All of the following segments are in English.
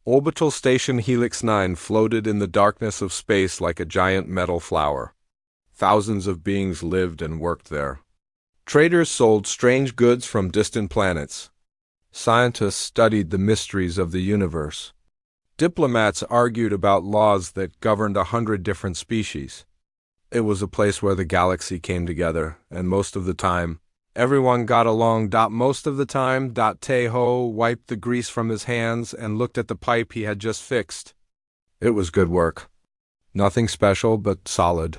Orbital Station Helix 9 floated in the darkness of space like a giant metal flower. Thousands of beings lived and worked there. Traders sold strange goods from distant planets. Scientists studied the mysteries of the universe. Diplomats argued about laws that governed 100 different species. It was a place where the galaxy came together, and most of the time, everyone got along. Most of the time, Taeho wiped the grease from his hands and looked at the pipe he had just fixed. It was good work. Nothing special, but solid.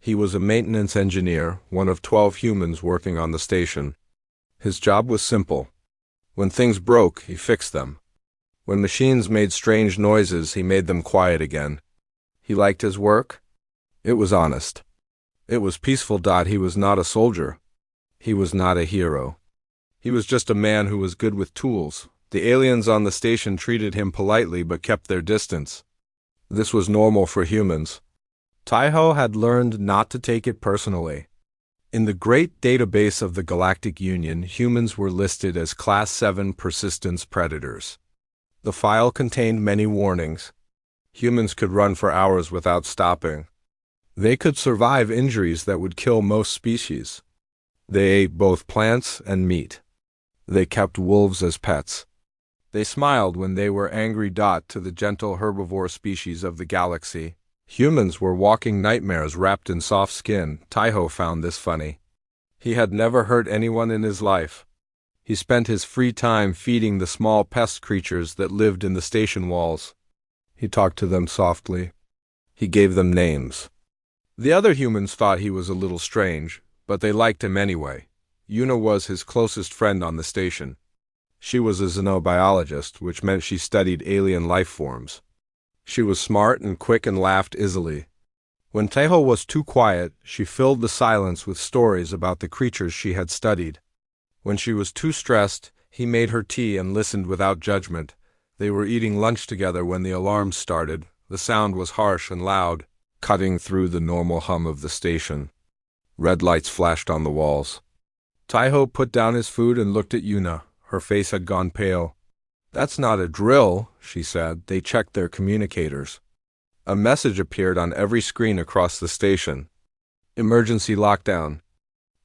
He was a maintenance engineer, one of 12 humans working on the station. His job was simple. When things broke, he fixed them. When machines made strange noises, he made them quiet again. He liked his work. It was honest. It was peaceful. He was not a soldier. He was not a hero. He was just a man who was good with tools. The aliens on the station treated him politely but kept their distance. This was normal for humans. Taeho had learned not to take it personally. In the great database of the Galactic Union, humans were listed as Class 7 persistence predators. The file contained many warnings. Humans could run for hours without stopping. They could survive injuries that would kill most species. They ate both plants and meat. They kept wolves as pets. They smiled when they were angry. To the gentle herbivore species of the galaxy, humans were walking nightmares wrapped in soft skin. Taeho found this funny. He had never hurt anyone in his life. He spent his free time feeding the small pest creatures that lived in the station walls. He talked to them softly. He gave them names. The other humans thought he was a little strange, but they liked him anyway. Yuna was his closest friend on the station. She was a xenobiologist, which meant she studied alien life forms. She was smart and quick and laughed easily. When Taeho was too quiet, she filled the silence with stories about the creatures she had studied. When she was too stressed, he made her tea and listened without judgment. They were eating lunch together when the alarm started. The sound was harsh and loud, cutting through the normal hum of the station. Red lights flashed on the walls. Taeho put down his food and looked at Yuna. Her face had gone pale. "That's not a drill," she said. "They checked their communicators." A message appeared on every screen across the station. "Emergency lockdown.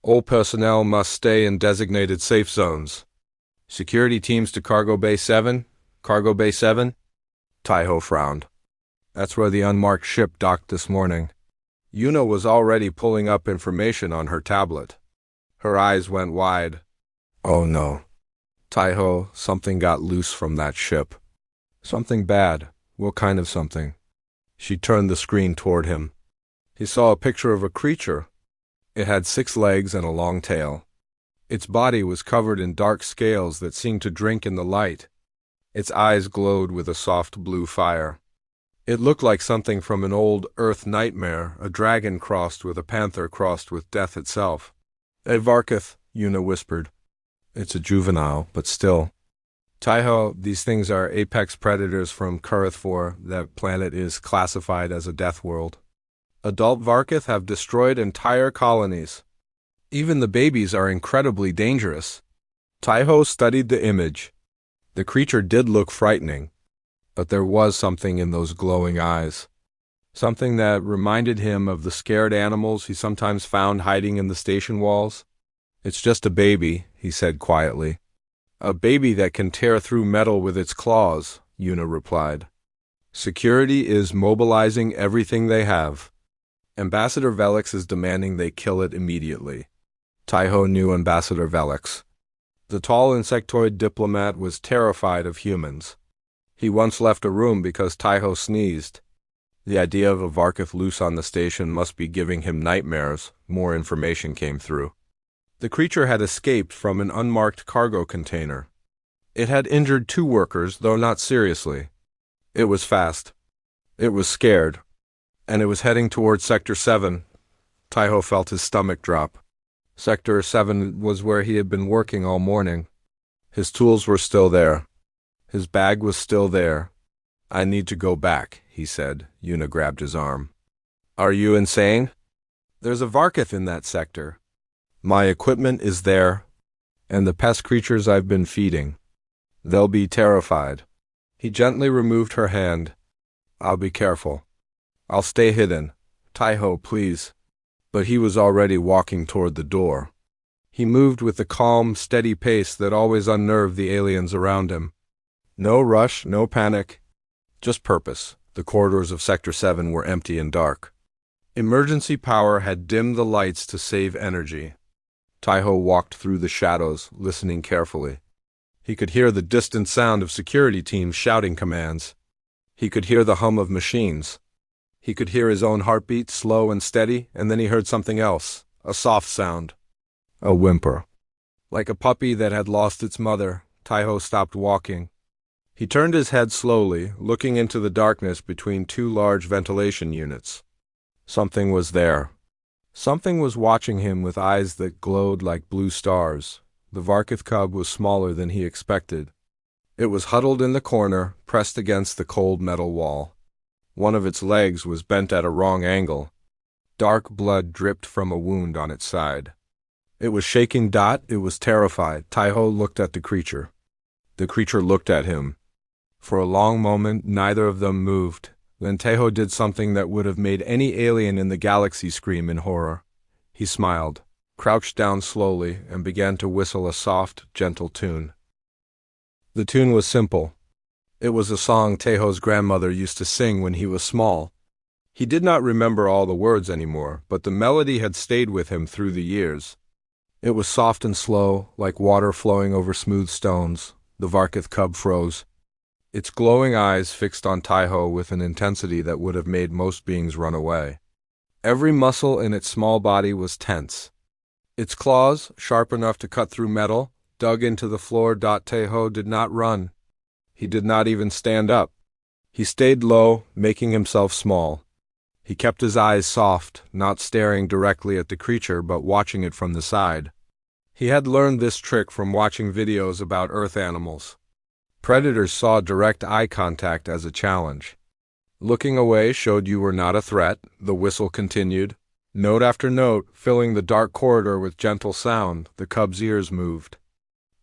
All personnel must stay in designated safe zones. Security teams to Cargo Bay 7. Cargo Bay 7? Taeho frowned. "That's where the unmarked ship docked this morning." Yuna was already pulling up information on her tablet. Her eyes went wide. "Oh no. Taeho, something got loose from that ship." "Something bad? What kind of something?" She turned the screen toward him. He saw a picture of a creature. It had 6 legs and a long tail. Its body was covered in dark scales that seemed to drink in the light. Its eyes glowed with a soft blue fire. It looked like something from an old Earth nightmare, a dragon crossed with a panther crossed with death itself. "A Varkith," Yuna whispered. "It's a juvenile, but still." "Taeho, these things are apex predators from Kurith 4. That planet is classified as a death world. Adult Varkith have destroyed entire colonies. Even the babies are incredibly dangerous." Taeho studied the image. The creature did look frightening, but there was something in those glowing eyes. Something that reminded him of the scared animals he sometimes found hiding in the station walls. "It's just a baby," he said quietly. "A baby that can tear through metal with its claws," Yuna replied. "Security is mobilizing everything they have. Ambassador Velix is demanding they kill it immediately." Taeho knew Ambassador Velix. The tall insectoid diplomat was terrified of humans. He once left a room because Taeho sneezed. The idea of a Varkith loose on the station must be giving him nightmares. More information came through. The creature had escaped from an unmarked cargo container. It had injured 2 workers, though not seriously. It was fast. It was scared. And it was heading towards Sector 7. Taeho felt his stomach drop. Sector 7 was where he had been working all morning. His tools were still there. His bag was still there. "I need to go back," he said. Yuna grabbed his arm. "Are you insane? There's a Varkith in that sector. My equipment is there, and the pest creatures I've been feeding. They'll be terrified." He gently removed her hand. I'll be careful. I'll stay hidden. Taiho, please. But he was already walking toward the door. He moved with the calm, steady pace that always unnerved the aliens around him. No rush, no panic. Just purpose. The corridors of Sector 7 were empty and dark. Emergency power had dimmed the lights to save energy. Taiho walked through the shadows, listening carefully. He could hear the distant sound of security teams shouting commands. He could hear the hum of machines. He could hear his own heartbeat, slow and steady, and then he heard something else, a soft sound. A whimper. Like a puppy that had lost its mother, Taiho stopped walking. He turned his head slowly, looking into the darkness between two large ventilation units. Something was there. Something was watching him with eyes that glowed like blue stars. The Varkith cub was smaller than he expected. It was huddled in the corner, pressed against the cold metal wall. One of its legs was bent at a wrong angle. Dark blood dripped from a wound on its side. It was shaking. It was terrified. Taiho looked at the creature. The creature looked at him. For a long moment, neither of them moved. Then Taiho did something that would have made any alien in the galaxy scream in horror. He smiled, crouched down slowly, and began to whistle a soft, gentle tune. The tune was simple. It was a song Taiho's grandmother used to sing when he was small. He did not remember all the words anymore, but the melody had stayed with him through the years. It was soft and slow, like water flowing over smooth stones. The Varkith cub froze, its glowing eyes fixed on Taiho with an intensity that would have made most beings run away. Every muscle in its small body was tense. Its claws, sharp enough to cut through metal, dug into the floor. Taiho did not run. He did not even stand up. He stayed low, making himself small. He kept his eyes soft, not staring directly at the creature but watching it from the side. He had learned this trick from watching videos about Earth animals. Predators saw direct eye contact as a challenge. Looking away showed you were not a threat. The whistle continued. Note after note, filling the dark corridor with gentle sound, the cub's ears moved.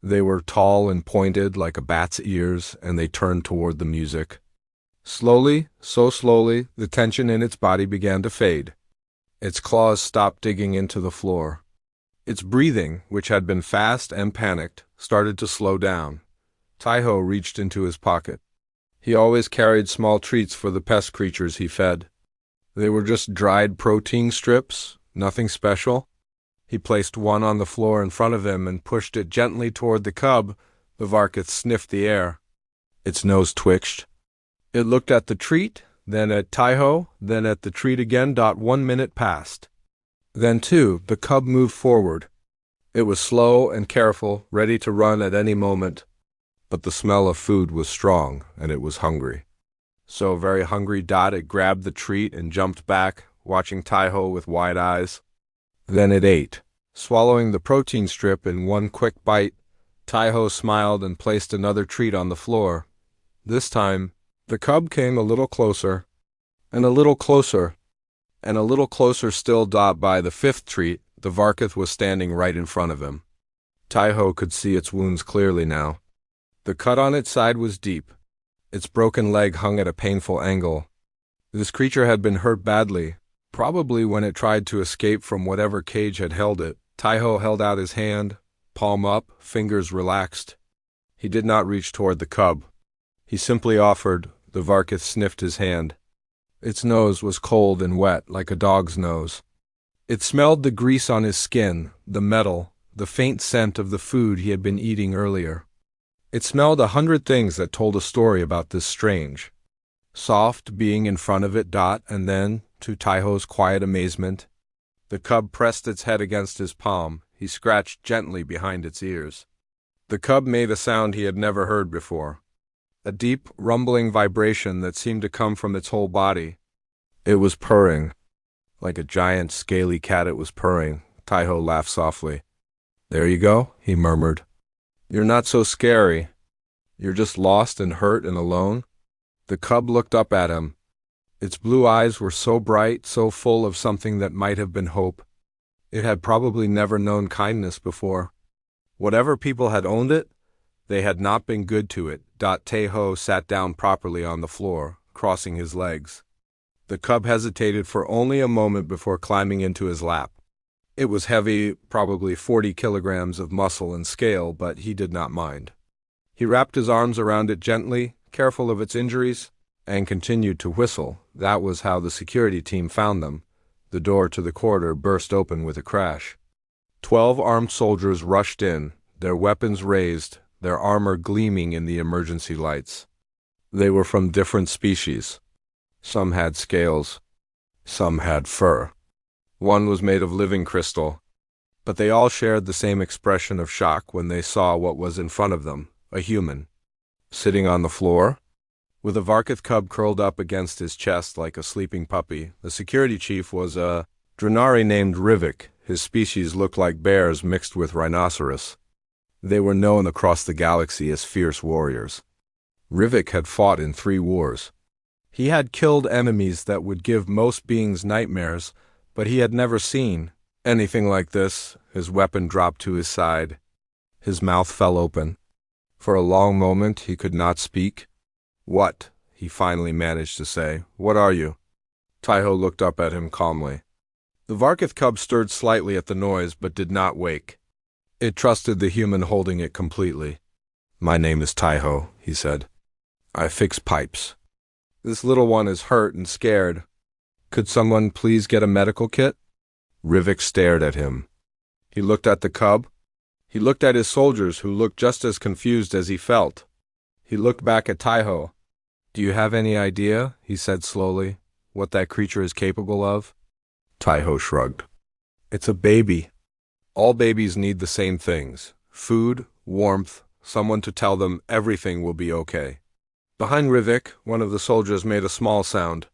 They were tall and pointed like a bat's ears, and they turned toward the music. Slowly, so slowly, the tension in its body began to fade. Its claws stopped digging into the floor. Its breathing, which had been fast and panicked, started to slow down. Taiho reached into his pocket. He always carried small treats for the pest creatures he fed. They were just dried protein strips, nothing special. He placed one on the floor in front of him and pushed it gently toward the cub. The Varkith sniffed the air. Its nose twitched. It looked at the treat, then at Taiho, then at the treat again. 1 minute passed. Then, too, the cub moved forward. It was slow and careful, ready to run at any moment. But the smell of food was strong, and it was hungry. So very hungry. It grabbed the treat and jumped back, watching Taiho with wide eyes. Then it ate, swallowing the protein strip in one quick bite. Taiho smiled and placed another treat on the floor. This time, the cub came a little closer, and a little closer, and a little closer still. By the fifth treat, the Varkith was standing right in front of him. Taiho could see its wounds clearly now. The cut on its side was deep. Its broken leg hung at a painful angle. This creature had been hurt badly, probably when it tried to escape from whatever cage had held it. Taiho held out his hand, palm up, fingers relaxed. He did not reach toward the cub. He simply offered. The Varkith sniffed his hand. Its nose was cold and wet, like a dog's nose. It smelled the grease on his skin, the metal, the faint scent of the food he had been eating earlier. It smelled 100 things that told a story about this strange, soft being in front of it. And then, to Taiho's quiet amazement, the cub pressed its head against his palm. He scratched gently behind its ears. The cub made a sound he had never heard before. A deep, rumbling vibration that seemed to come from its whole body. It was purring. Like a giant, scaly cat it was purring. Taiho laughed softly. "There you go," he murmured. "You're not so scary. You're just lost and hurt and alone." The cub looked up at him. Its blue eyes were so bright, so full of something that might have been hope. It had probably never known kindness before. Whatever people had owned it, They had not been good to it. Taeho sat down properly on the floor, crossing his legs. The cub hesitated for only a moment before climbing into his lap. It was heavy, probably 40 kilograms of muscle and scale, but he did not mind. He wrapped his arms around it gently, careful of its injuries, and continued to whistle. That was how the security team found them. The door to the corridor burst open with a crash. 12 armed soldiers rushed in, their weapons raised, their armor gleaming in the emergency lights. They were from different species. Some had scales. Some had fur. One was made of living crystal. But they all shared the same expression of shock when they saw what was in front of them, a human. Sitting on the floor, with a Varkith cub curled up against his chest like a sleeping puppy, the security chief was a Drenari named Rivik. His species looked like bears mixed with rhinoceros. They were known across the galaxy as fierce warriors. Rivik had fought in 3 wars. He had killed enemies that would give most beings nightmares, but he had never seen anything like this. His weapon dropped to his side. His mouth fell open. For a long moment he could not speak. "What?" he finally managed to say. "What are you?" Taeho looked up at him calmly. The Varkith cub stirred slightly at the noise, but did not wake. It trusted the human holding it completely. "My name is Taeho," he said. "I fix pipes. This little one is hurt and scared. Could someone please get a medical kit?" Rivik stared at him. He looked at the cub. He looked at his soldiers, who looked just as confused as he felt. He looked back at Taeho. "Do you have any idea," he said slowly, "what that creature is capable of?" Taeho shrugged. "It's a baby. All babies need the same things: food, warmth, someone to tell them everything will be okay." Behind Rivik, one of the soldiers made a small sound.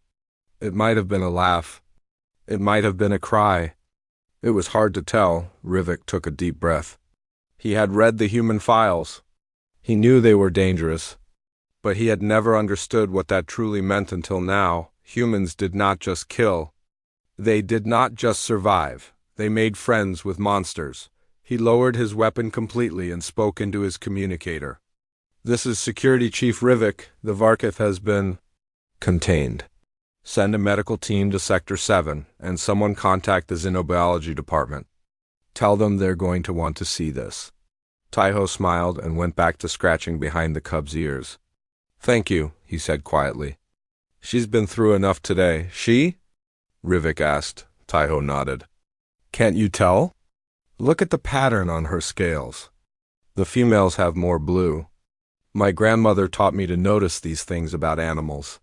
It might have been a laugh. It might have been a cry. It was hard to tell. Rivik took a deep breath. He had read the human files. He knew they were dangerous, but he had never understood what that truly meant until now. Humans did not just kill. They did not just survive. They made friends with monsters. He lowered his weapon completely and spoke into his communicator. "This is Security Chief Rivik. The Varkith has been contained. Send a medical team to Sector 7, and someone contact the Xenobiology Department. Tell them they're going to want to see this." Taeho smiled and went back to scratching behind the cub's ears. "Thank you," he said quietly. "She's been through enough today." "She?" Rivik asked. Taeho nodded. "Can't you tell? Look at the pattern on her scales. The females have more blue. My grandmother taught me to notice these things about animals."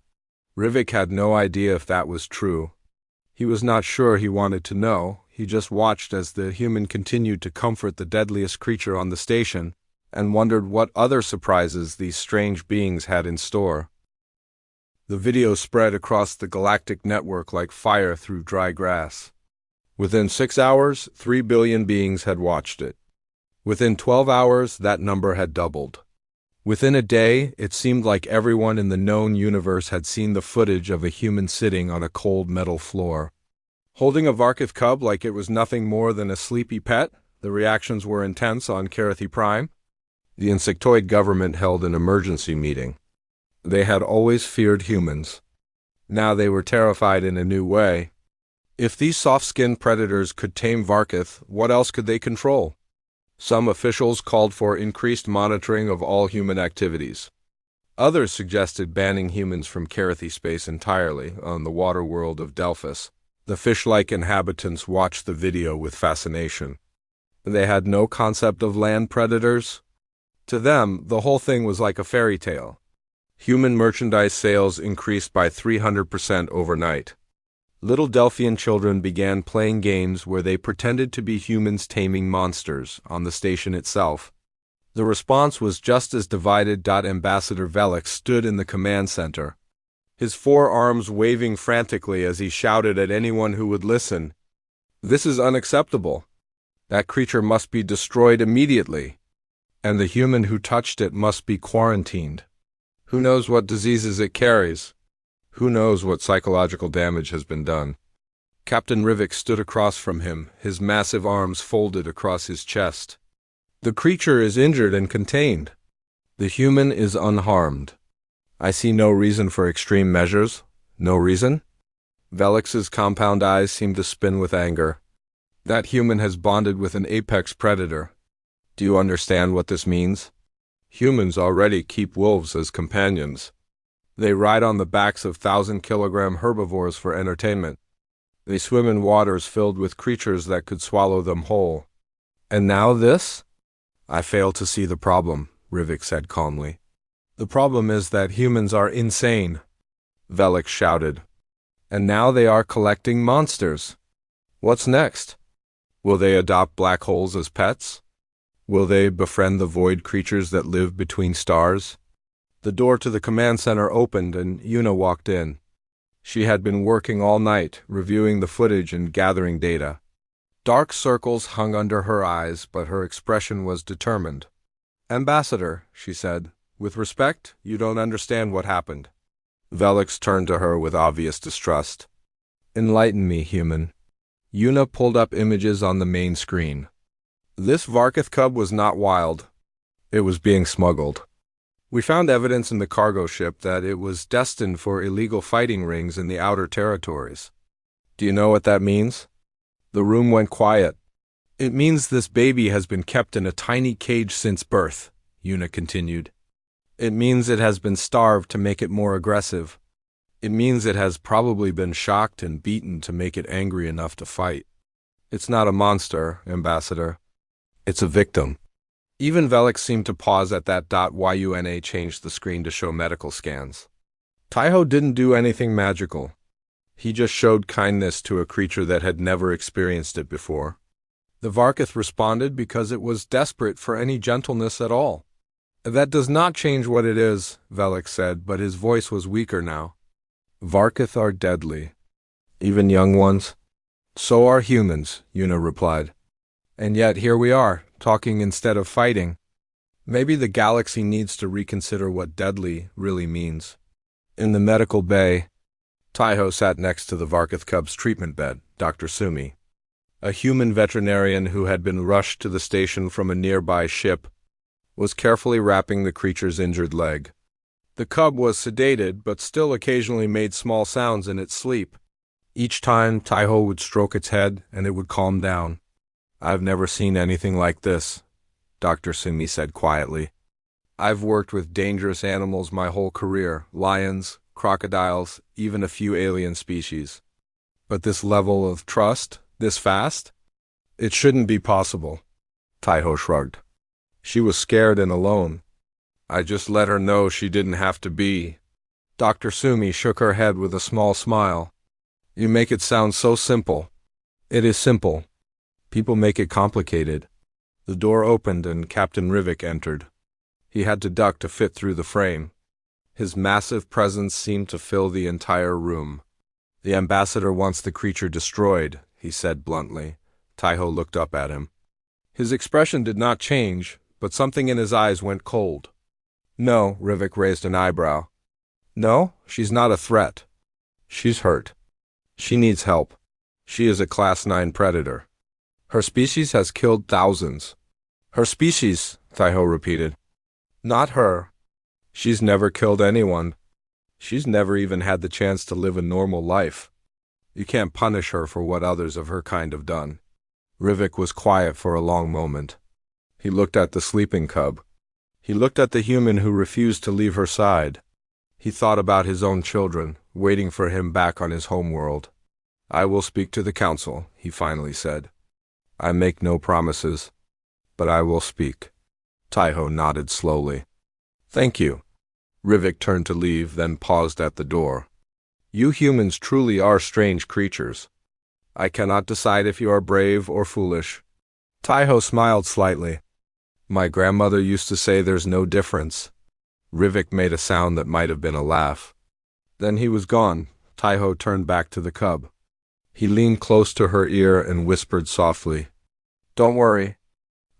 Rivik had no idea if that was true. He was not sure he wanted to know. He just watched as the human continued to comfort the deadliest creature on the station, and wondered what other surprises these strange beings had in store. The video spread across the galactic network like fire through dry grass. Within 6 hours, 3 billion beings had watched it. Within 12 hours, that number had doubled. Within a day, it seemed like everyone in the known universe had seen the footage of a human sitting on a cold metal floor. Holding a Varkith cub like it was nothing more than a sleepy pet, the reactions were intense on Karathi Prime. The insectoid government held an emergency meeting. They had always feared humans. Now they were terrified in a new way. If these soft-skinned predators could tame Varkith, what else could they control? Some officials called for increased monitoring of all human activities. Others suggested banning humans from Karathi space entirely on the water world of Delphus. The fish-like inhabitants watched the video with fascination. They had no concept of land predators. To them, the whole thing was like a fairy tale. Human merchandise sales increased by 300% overnight. Little Delphian children began playing games where they pretended to be humans taming monsters on the station itself. The response was just as divided. Ambassador Velix stood in the command center, his 4 arms waving frantically as he shouted at anyone who would listen. "This is unacceptable. That creature must be destroyed immediately, and the human who touched it must be quarantined. Who knows what diseases it carries? Who knows what psychological damage has been done?" Captain Rivik stood across from him, his massive arms folded across his chest. "The creature is injured and contained. The human is unharmed. I see no reason for extreme measures. No reason? Velix's compound eyes seemed to spin with anger. That human has bonded with an apex predator. Do you understand what this means? Humans already keep wolves as companions. They ride on the backs of 1,000-kilogram herbivores for entertainment. They swim in waters filled with creatures that could swallow them whole. And now this? I fail to see the problem, Rivik said calmly. The problem is that humans are insane, Velix shouted. And now they are collecting monsters. What's next? Will they adopt black holes as pets? Will they befriend the void creatures that live between stars? The door to the command center opened and Yuna walked in. She had been working all night, reviewing the footage and gathering data. Dark circles hung under her eyes, but her expression was determined. Ambassador, she said, with respect, you don't understand what happened. Velix turned to her with obvious distrust. Enlighten me, human. Yuna pulled up images on the main screen. This Varkith cub was not wild. It was being smuggled. We found evidence in the cargo ship that it was destined for illegal fighting rings in the outer territories. Do you know what that means? The room went quiet. It means this baby has been kept in a tiny cage since birth, Yuna continued. It means it has been starved to make it more aggressive. It means it has probably been shocked and beaten to make it angry enough to fight. It's not a monster, Ambassador. It's a victim. Even Velix seemed to pause at that. Yuna changed the screen to show medical scans. Taiho didn't do anything magical. He just showed kindness to a creature that had never experienced it before. The Varkith responded because it was desperate for any gentleness at all. That does not change what it is, Velix said, but his voice was weaker now. Varkith are deadly. Even young ones? So are humans, Yuna replied. And yet here we are, talking instead of fighting. Maybe the galaxy needs to reconsider what deadly really means. In the medical bay, Taiho sat next to the Varkith cub's treatment bed, Dr. Sumi, a human veterinarian who had been rushed to the station from a nearby ship, was carefully wrapping the creature's injured leg. The cub was sedated, but still occasionally made small sounds in its sleep. Each time, Taiho would stroke its head, and it would calm down. I've never seen anything like this, Dr. Sumi said quietly. I've worked with dangerous animals my whole career, lions, crocodiles, even a few alien species. But this level of trust, this fast? It shouldn't be possible. Taiho shrugged. She was scared and alone. I just let her know she didn't have to be. Dr. Sumi shook her head with a small smile. You make it sound so simple. It is simple. People make it complicated. The door opened and Captain Rivik entered. He had to duck to fit through the frame. His massive presence seemed to fill the entire room. The ambassador wants the creature destroyed, he said bluntly. Taiho looked up at him. His expression did not change, but something in his eyes went cold. No, Rivik raised an eyebrow. No, she's not a threat. She's hurt. She needs help. She is a Class 9 predator. Her species has killed thousands. Her species, Taiho repeated. Not her. She's never killed anyone. She's never even had the chance to live a normal life. You can't punish her for what others of her kind have done. Rivik was quiet for a long moment. He looked at the sleeping cub. He looked at the human who refused to leave her side. He thought about his own children, waiting for him back on his homeworld. I will speak to the council, he finally said. I make no promises, but I will speak. Taiho nodded slowly. Thank you. Rivik turned to leave, then paused at the door. You humans truly are strange creatures. I cannot decide if you are brave or foolish. Taiho smiled slightly. My grandmother used to say there's no difference. Rivik made a sound that might have been a laugh. Then he was gone. Taiho turned back to the cub. He leaned close to her ear and whispered softly, Don't worry.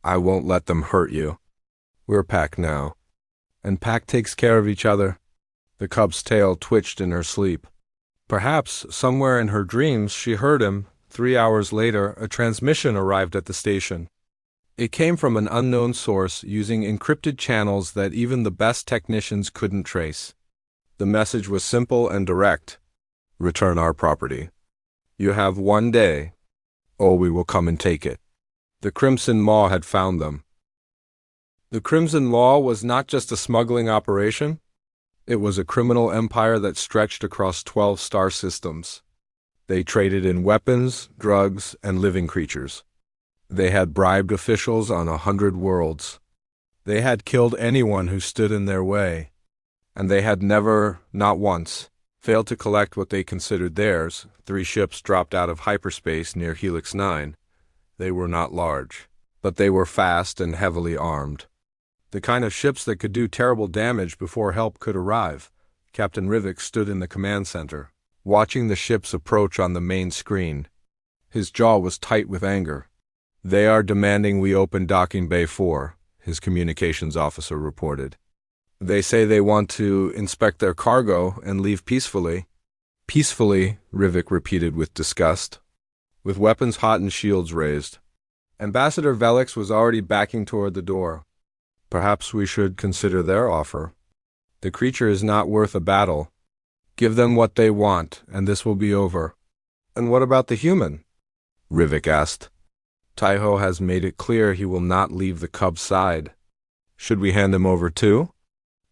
I won't let them hurt you. We're pack now. And pack takes care of each other. The cub's tail twitched in her sleep. Perhaps, somewhere in her dreams, she heard him. 3 hours later, a transmission arrived at the station. It came from an unknown source using encrypted channels that even the best technicians couldn't trace. The message was simple and direct. Return our property. You have 1 day, or we will come and take it. The Crimson Maw had found them. The Crimson Maw was not just a smuggling operation. It was a criminal empire that stretched across 12 star systems. They traded in weapons, drugs, and living creatures. They had bribed officials on 100 worlds. They had killed anyone who stood in their way. And they had never, not once, failed to collect what they considered theirs. 3 ships dropped out of hyperspace near Helix 9. They were not large, but they were fast and heavily armed. The kind of ships that could do terrible damage before help could arrive. Captain Rivik stood in the command center, watching the ships approach on the main screen. His jaw was tight with anger. They are demanding we open Docking Bay 4, his communications officer reported. They say they want to inspect their cargo and leave peacefully. Peacefully, Rivik repeated with disgust, with weapons hot and shields raised. Ambassador Velix was already backing toward the door. Perhaps we should consider their offer. The creature is not worth a battle. Give them what they want, and this will be over. And what about the human? Rivik asked. Taiho has made it clear he will not leave the Cub's side. Should we hand him over too?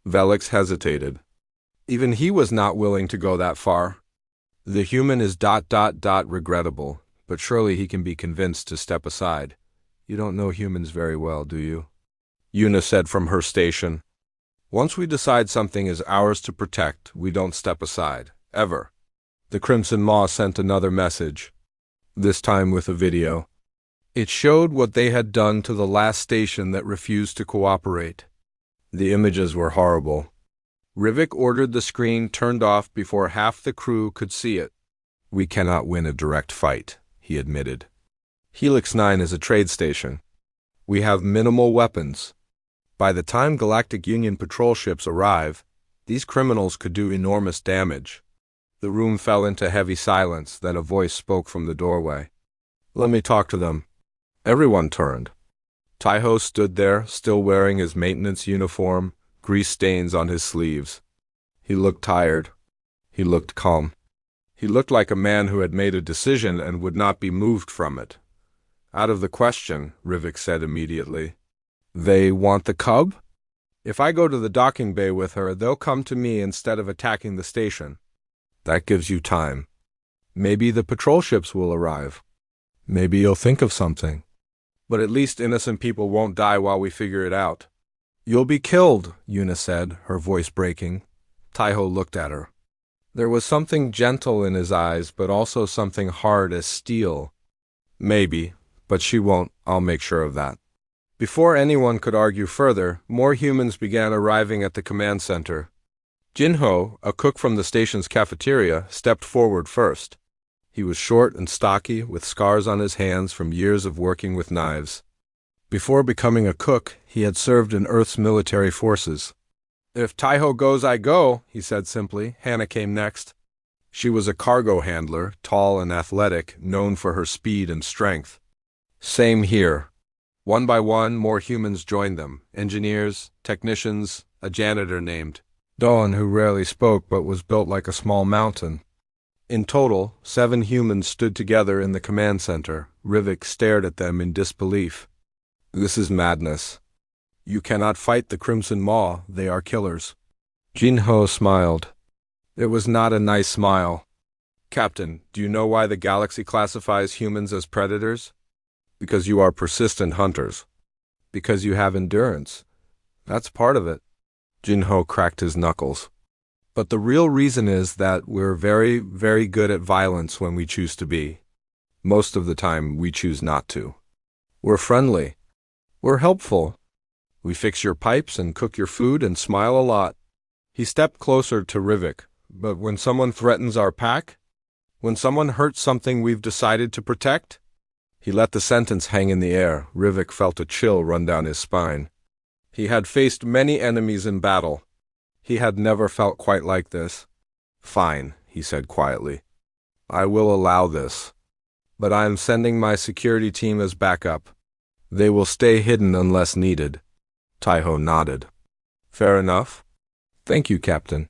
Velix hesitated. Even he was not willing to go that far. The human is ... regrettable, but surely he can be convinced to step aside. You don't know humans very well, do you? Yuna said from her station. Once we decide something is ours to protect, we don't step aside, ever. The Crimson Maw sent another message, this time with a video. It showed what they had done to the last station that refused to cooperate. The images were horrible. Rivik ordered the screen turned off before half the crew could see it. We cannot win a direct fight, he admitted. Helix 9 is a trade station. We have minimal weapons. By the time Galactic Union patrol ships arrive, these criminals could do enormous damage. The room fell into heavy silence, then a voice spoke from the doorway. Let me talk to them. Everyone turned. Taiho stood there, still wearing his maintenance uniform, grease stains on his sleeves. He looked tired. He looked calm. He looked like a man who had made a decision and would not be moved from it. Out of the question, Rivik said immediately. They want the cub? If I go to the docking bay with her, they'll come to me instead of attacking the station. That gives you time. Maybe the patrol ships will arrive. Maybe you'll think of something. But at least innocent people won't die while we figure it out. You'll be killed, Yuna said, her voice breaking. Taiho looked at her. There was something gentle in his eyes, but also something hard as steel. Maybe, but she won't. I'll make sure of that. Before anyone could argue further, more humans began arriving at the command center. Jinho, a cook from the station's cafeteria, stepped forward first. He was short and stocky, with scars on his hands from years of working with knives. Before becoming a cook, he had served in Earth's military forces. If Taiho goes, I go, he said simply. Hannah came next. She was a cargo handler, tall and athletic, known for her speed and strength. Same here. One by one, more humans joined them. Engineers, technicians, a janitor named Dawn, who rarely spoke but was built like a small mountain. In total, 7 humans stood together in the command center. Rivik stared at them in disbelief. This is madness. You cannot fight the Crimson Maw. They are killers. Jinho smiled. It was not a nice smile. Captain, do you know why the galaxy classifies humans as predators? Because you are persistent hunters. Because you have endurance. That's part of it. Jinho cracked his knuckles. But the real reason is that we're very, very good at violence when we choose to be. Most of the time, we choose not to. We're friendly. We're helpful. We fix your pipes and cook your food and smile a lot. He stepped closer to Rivik. But when someone threatens our pack? When someone hurts something we've decided to protect? He let the sentence hang in the air. Rivik felt a chill run down his spine. He had faced many enemies in battle. He had never felt quite like this. Fine, he said quietly. I will allow this. But I am sending my security team as backup. They will stay hidden unless needed. Taiho nodded. Fair enough. Thank you, Captain.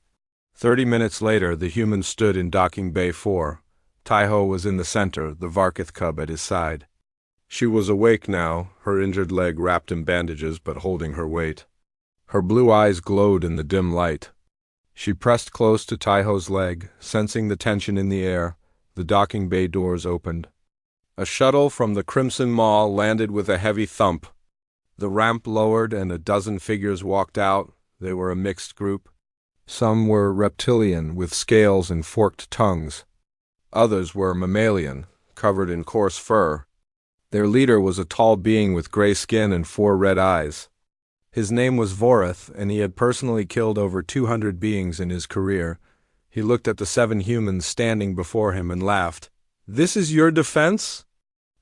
30 minutes later, the human stood in docking bay 4. Taiho was in the center, the Varkith cub at his side. She was awake now, her injured leg wrapped in bandages but holding her weight. Her blue eyes glowed in the dim light. She pressed close to Taiho's leg, sensing the tension in the air. The docking bay doors opened. A shuttle from the Crimson Maw landed with a heavy thump. The ramp lowered and a dozen figures walked out. They were a mixed group. Some were reptilian with scales and forked tongues. Others were mammalian, covered in coarse fur. Their leader was a tall being with gray skin and 4 red eyes. His name was Vorith, and he had personally killed over 200 beings in his career. He looked at the 7 humans standing before him and laughed. "This is your defense?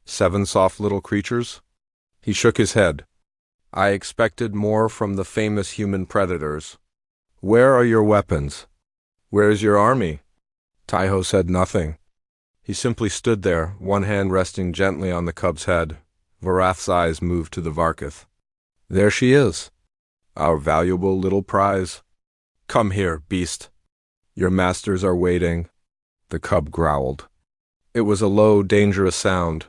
7 soft little creatures?" He shook his head. "I expected more from the famous human predators. Where are your weapons? Where is your army?" Taiho said nothing. He simply stood there, one hand resting gently on the cub's head. Varath's eyes moved to the Varkith. "There she is, our valuable little prize. Come here, beast. Your masters are waiting." The cub growled. It was a low, dangerous sound.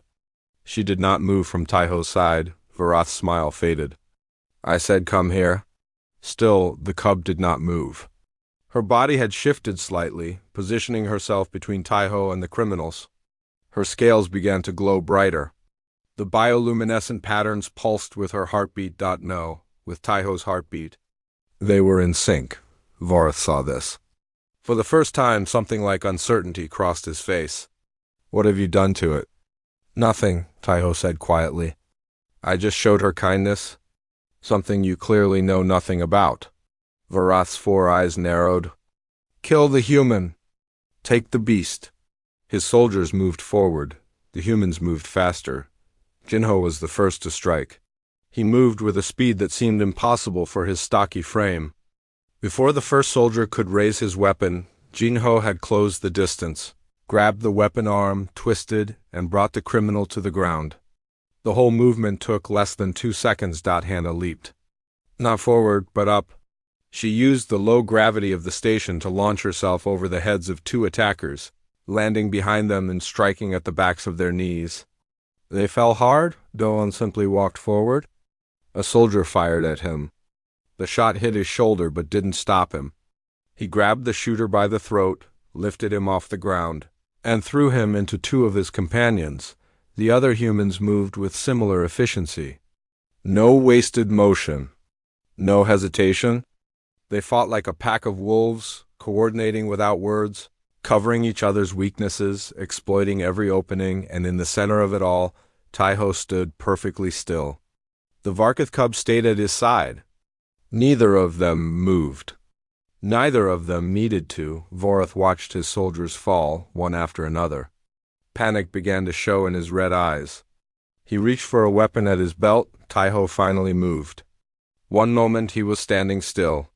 She did not move from Taiho's side. Varath's smile faded. "I said come here." Still, the cub did not move. Her body had shifted slightly, positioning herself between Taiho and the criminals. Her scales began to glow brighter. The bioluminescent patterns pulsed with her heartbeat. No, with Taiho's heartbeat. They were in sync. Vorith saw this. For the first time, something like uncertainty crossed his face. "What have you done to it?" "Nothing," Taiho said quietly. "I just showed her kindness. Something you clearly know nothing about." Varath's 4 eyes narrowed. "Kill the human. Take the beast." His soldiers moved forward. The humans moved faster. Jinho was the first to strike. He moved with a speed that seemed impossible for his stocky frame. Before the first soldier could raise his weapon, Jinho had closed the distance, grabbed the weapon arm, twisted, and brought the criminal to the ground. The whole movement took less than 2 seconds. Hannah leaped. Not forward, but up. She used the low gravity of the station to launch herself over the heads of 2 attackers, landing behind them and striking at the backs of their knees. They fell hard. Doan simply walked forward. A soldier fired at him. The shot hit his shoulder but didn't stop him. He grabbed the shooter by the throat, lifted him off the ground, and threw him into 2 of his companions. The other humans moved with similar efficiency. No wasted motion. No hesitation. They fought like a pack of wolves, coordinating without words, covering each other's weaknesses, exploiting every opening, and in the center of it all, Taiho stood perfectly still. The Varkith cub stayed at his side. Neither of them moved. Neither of them needed to. Vorith watched his soldiers fall, one after another. Panic began to show in his red eyes. He reached for a weapon at his belt. Taiho finally moved. One moment he was standing still.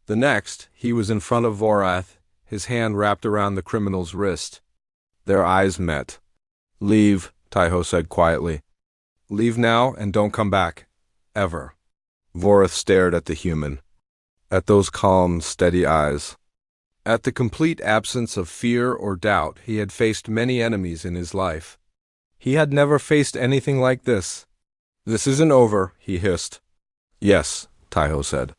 The next, he was in front of Vorath, his hand wrapped around the criminal's wrist. Their eyes met. "Leave," Taiho said quietly. "Leave now and don't come back. Ever." Vorith stared at the human. At those calm, steady eyes. At the complete absence of fear or doubt. He had faced many enemies in his life. He had never faced anything like this. "This isn't over," he hissed. "Yes," Taiho said.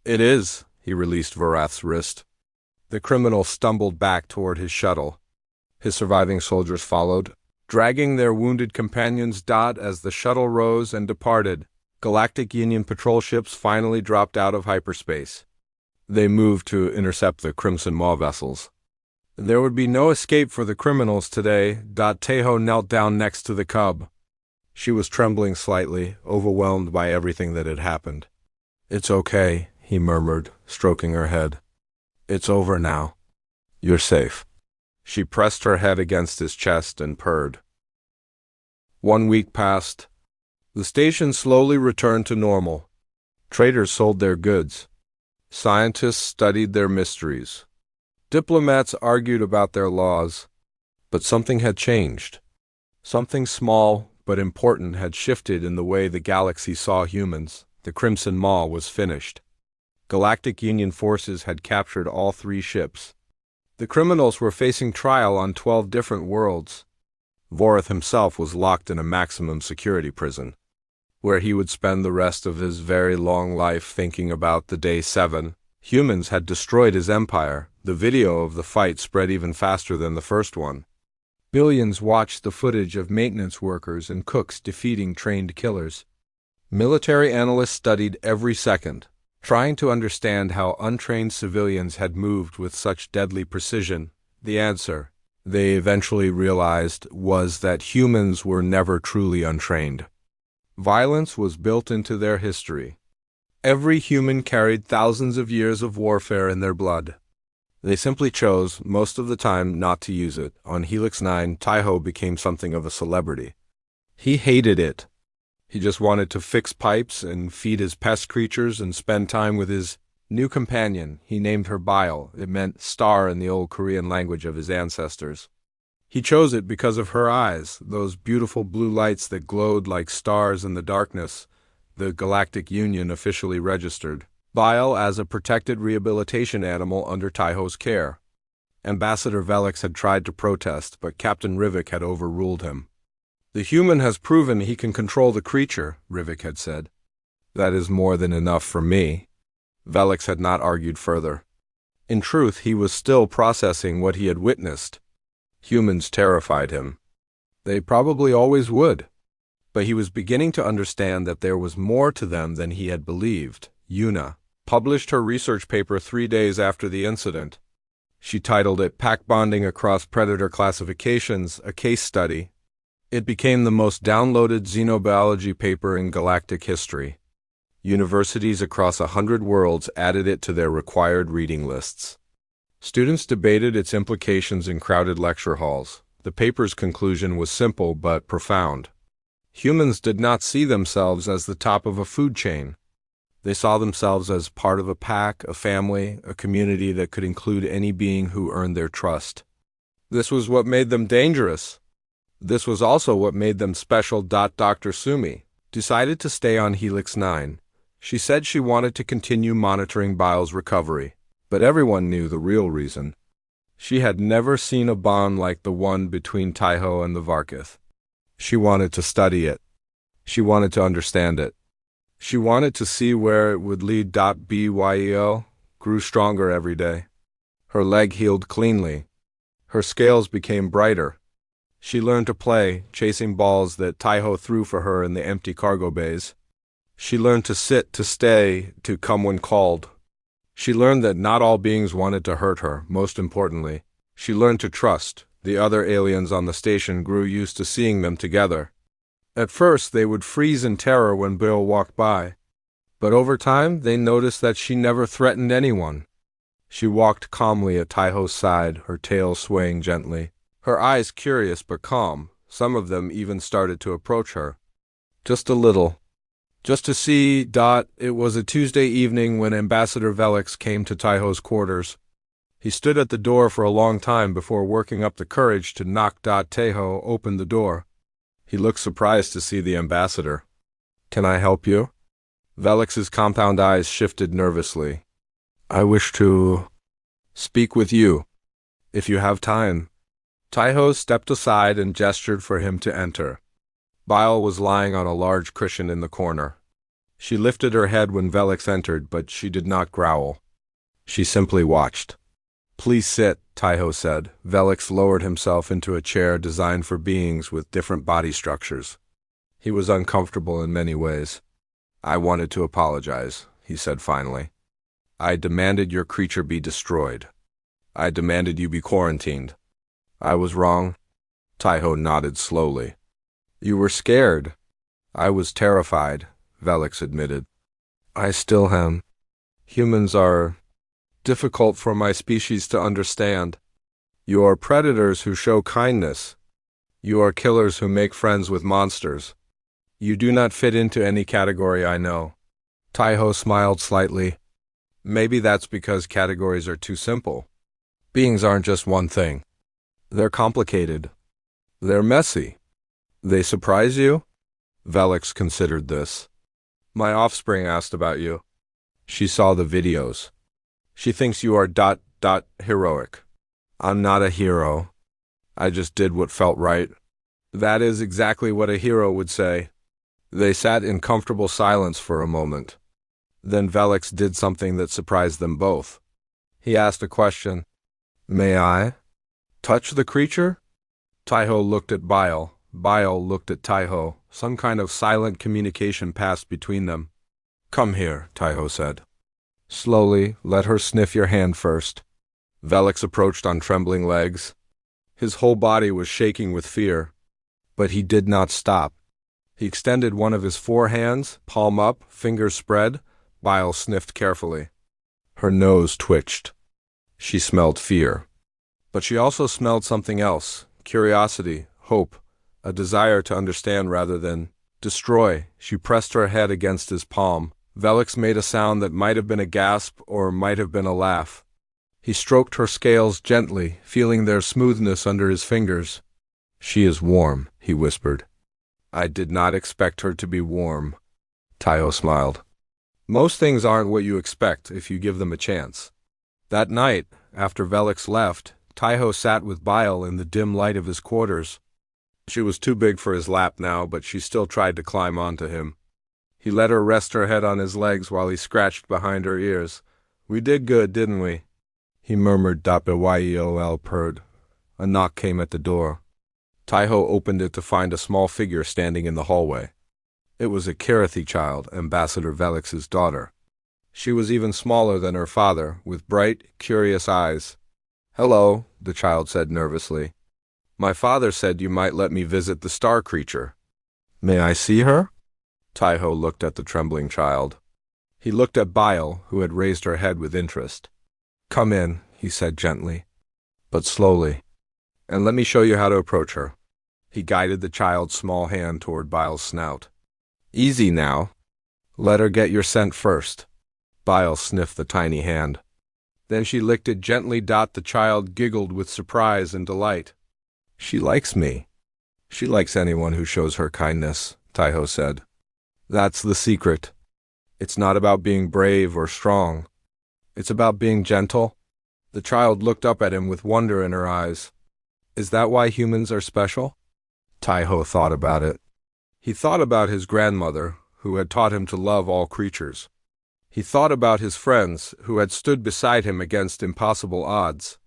"It is." He released Varath's wrist. The criminal stumbled back toward his shuttle. His surviving soldiers followed, dragging their wounded companions. As the shuttle rose and departed, Galactic Union patrol ships finally dropped out of hyperspace. They moved to intercept the Crimson Maw vessels. There would be no escape for the criminals today. Taiho knelt down next to the cub. She was trembling slightly, overwhelmed by everything that had happened. "It's okay," he murmured, stroking her head. "It's over now. You're safe." She pressed her head against his chest and purred. 1 week passed. The station slowly returned to normal. Traders sold their goods. Scientists studied their mysteries. Diplomats argued about their laws. But something had changed. Something small but important had shifted in the way the galaxy saw humans. The Crimson Maw was finished. Galactic Union forces had captured all 3 ships. The criminals were facing trial on 12 different worlds. Vorath himself was locked in a maximum security prison, where he would spend the rest of his very long life thinking about the Day 7. Humans had destroyed his empire. The video of the fight spread even faster than the first one. Billions watched the footage of maintenance workers and cooks defeating trained killers. Military analysts studied every second, trying to understand how untrained civilians had moved with such deadly precision. The answer, they eventually realized, was that humans were never truly untrained. Violence was built into their history. Every human carried thousands of years of warfare in their blood. They simply chose, most of the time, not to use it. On Helix 9, Taiho became something of a celebrity. He hated it. He just wanted to fix pipes and feed his pest creatures and spend time with his new companion. He named her Bile. It meant star in the old Korean language of his ancestors. He chose it because of her eyes, those beautiful blue lights that glowed like stars in the darkness. The Galactic Union officially registered Bile as a protected rehabilitation animal under Taiho's care. Ambassador Velix had tried to protest, but Captain Rivik had overruled him. "The human has proven he can control the creature," Rivik had said. "That is more than enough for me." Velix had not argued further. In truth, he was still processing what he had witnessed. Humans terrified him. They probably always would. But he was beginning to understand that there was more to them than he had believed. Yuna published her research paper 3 days after the incident. She titled it Pack Bonding Across Predator Classifications, a Case Study. It became the most downloaded xenobiology paper in galactic history. Universities across 100 worlds added it to their required reading lists. Students debated its implications in crowded lecture halls. The paper's conclusion was simple but profound. Humans did not see themselves as the top of a food chain. They saw themselves as part of a pack, a family, a community that could include any being who earned their trust. This was what made them dangerous. This was also what made them special. Dr. Sumi decided to stay on Helix 9. She said she wanted to continue monitoring Bile's recovery, but everyone knew the real reason. She had never seen a bond like the one between Taiho and the Varkith. She wanted to study it. She wanted to understand it. She wanted to see where it would lead. Byo grew stronger every day. Her leg healed cleanly. Her scales became brighter. She learned to play, chasing balls that Taiho threw for her in the empty cargo bays. She learned to sit, to stay, to come when called. She learned that not all beings wanted to hurt her. Most importantly, she learned to trust. The other aliens on the station grew used to seeing them together. At first, they would freeze in terror when Bill walked by. But over time, they noticed that she never threatened anyone. She walked calmly at Taiho's side, her tail swaying gently. Her eyes curious but calm. Some of them even started to approach her. Just a little. Just to see. It was a Tuesday evening when Ambassador Velix came to Taiho's quarters. He stood at the door for a long time before working up the courage to knock. Taiho opened the door. He looked surprised to see the ambassador. "Can I help you?" Velix's compound eyes shifted nervously. "I wish to speak with you, if you have time." Taiho stepped aside and gestured for him to enter. Bile was lying on a large cushion in the corner. She lifted her head when Velix entered, but she did not growl. She simply watched. "Please sit," Taiho said. Velix lowered himself into a chair designed for beings with different body structures. He was uncomfortable in many ways. "I wanted to apologize," he said finally. "I demanded your creature be destroyed. I demanded you be quarantined. I was wrong." Taiho nodded slowly. "You were scared." "I was terrified," Velix admitted. "I still am. Humans are difficult for my species to understand. You are predators who show kindness. You are killers who make friends with monsters. You do not fit into any category I know." Taiho smiled slightly. "Maybe that's because categories are too simple. Beings aren't just one thing. They're complicated. They're messy. They surprise you? Velix considered this. My offspring asked about you. She saw the videos. She thinks you are heroic. I'm not a hero. I just did what felt right. That is exactly what a hero would say. They sat in comfortable silence for a moment. Then Velix did something that surprised them both. He asked a question. May I touch the creature? Taiho looked at Bile. Bile looked at Taiho. Some kind of silent communication passed between them. Come here, Taiho said. Slowly, let her sniff your hand first. Velix approached on trembling legs. His whole body was shaking with fear. But he did not stop. He extended one of his 4 hands, palm up, fingers spread. Bile sniffed carefully. Her nose twitched. She smelled fear. But she also smelled something else, curiosity, hope, a desire to understand rather than destroy. She pressed her head against his palm. Velix made a sound that might have been a gasp or might have been a laugh. He stroked her scales gently, feeling their smoothness under his fingers. She is warm, he whispered. I did not expect her to be warm. Taiho smiled. Most things aren't what you expect if you give them a chance. That night, after Velix left, Taiho sat with Bile in the dim light of his quarters. She was too big for his lap now, but she still tried to climb onto him. He let her rest her head on his legs while he scratched behind her ears. We did good, didn't we? He murmured Dapyol purred. A knock came at the door. Taiho opened it to find a small figure standing in the hallway. It was a Karathi child, Ambassador Velix's daughter. She was even smaller than her father, with bright, curious eyes. Hello, the child said nervously. My father said you might let me visit the star creature. May I see her? Taiho looked at the trembling child. He looked at Bile, who had raised her head with interest. Come in, he said gently, but slowly, and let me show you how to approach her. He guided the child's small hand toward Bile's snout. Easy now. Let her get your scent first. Bile sniffed the tiny hand. Then she licked it gently. The child giggled with surprise and delight. She likes me. She likes anyone who shows her kindness, Taiho said. That's the secret. It's not about being brave or strong. It's about being gentle. The child looked up at him with wonder in her eyes. Is that why humans are special? Taiho thought about it. He thought about his grandmother, who had taught him to love all creatures. He thought about his friends, who had stood beside him against impossible odds.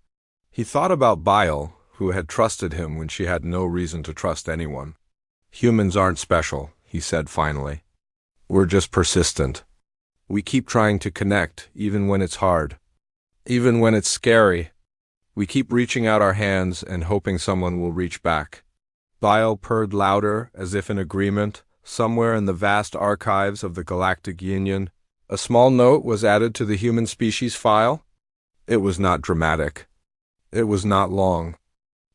He thought about Bile, who had trusted him when she had no reason to trust anyone. Humans aren't special, he said finally. We're just persistent. We keep trying to connect, even when it's hard. Even when it's scary. We keep reaching out our hands and hoping someone will reach back. Bile purred louder, as if in agreement. Somewhere in the vast archives of the Galactic Union, a small note was added to the human species file. It was not dramatic. It was not long.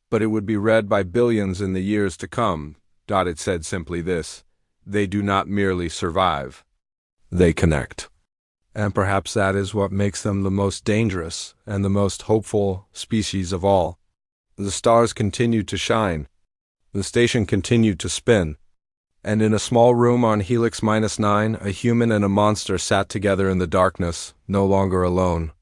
But it would be read by billions in the years to come. It said simply this: they do not merely survive. They connect. And perhaps that is what makes them the most dangerous and the most hopeful species of all. The stars continued to shine. The station continued to spin. And in a small room on Helix -9, a human and a monster sat together in the darkness, no longer alone.